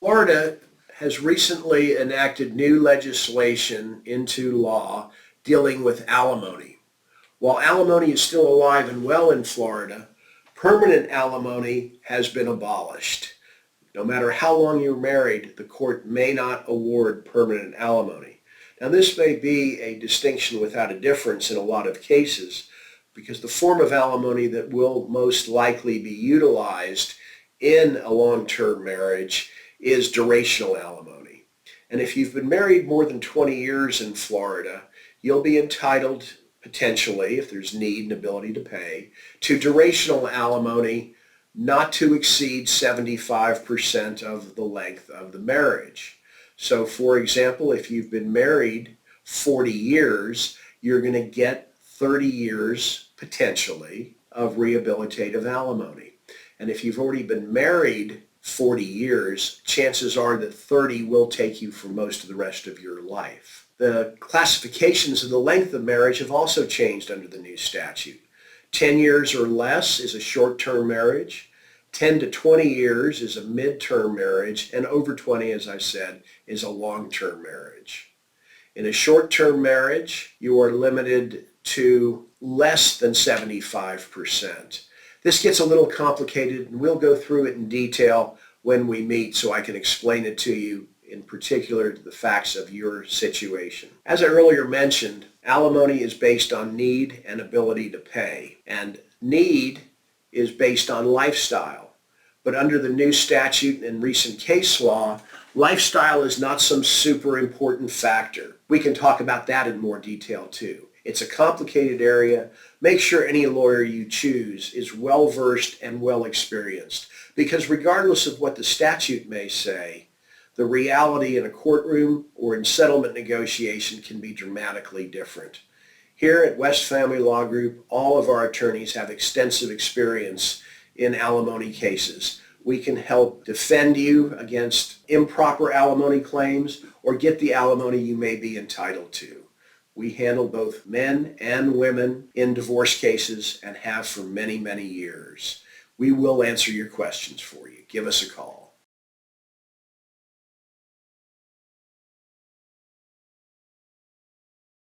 Florida has recently enacted new legislation into law dealing with alimony. While alimony is still alive and well in Florida, permanent alimony has been abolished. No matter how long you're married, the court may not award permanent alimony. Now, this may be a distinction without a difference in a lot of cases, because the form of alimony that will most likely be utilized in a long-term marriage is durational alimony. And if you've been married more than 20 years in Florida, you'll be entitled, potentially, if there's need and ability to pay, to durational alimony not to exceed 75% of the length of the marriage. So, for example, if you've been married 40 years, you're going to get 30 years, potentially, of rehabilitative alimony. And if you've already been married 40 years, chances are that 30 will take you for most of the rest of your life. The classifications of the length of marriage have also changed under the new statute. 10 years or less is a short-term marriage. 10 to 20 years is a mid-term marriage, and over 20, as I said, is a long-term marriage. In a short-term marriage, you are limited to less than 75%. This gets a little complicated, and we'll go through it in detail when we meet so I can explain it to you, in particular to the facts of your situation. As I earlier mentioned, alimony is based on need and ability to pay, and need is based on lifestyle. But under the new statute and recent case law, lifestyle is not some super important factor. We can talk about that in more detail too. It's a complicated area. Make sure any lawyer you choose is well-versed and well-experienced, because regardless of what the statute may say, the reality in a courtroom or in settlement negotiation can be dramatically different. Here at West Family Law Group, all of our attorneys have extensive experience in alimony cases. We can help defend you against improper alimony claims or get the alimony you may be entitled to. We handle both men and women in divorce cases and have for many, many years. We will answer your questions for you. Give us a call.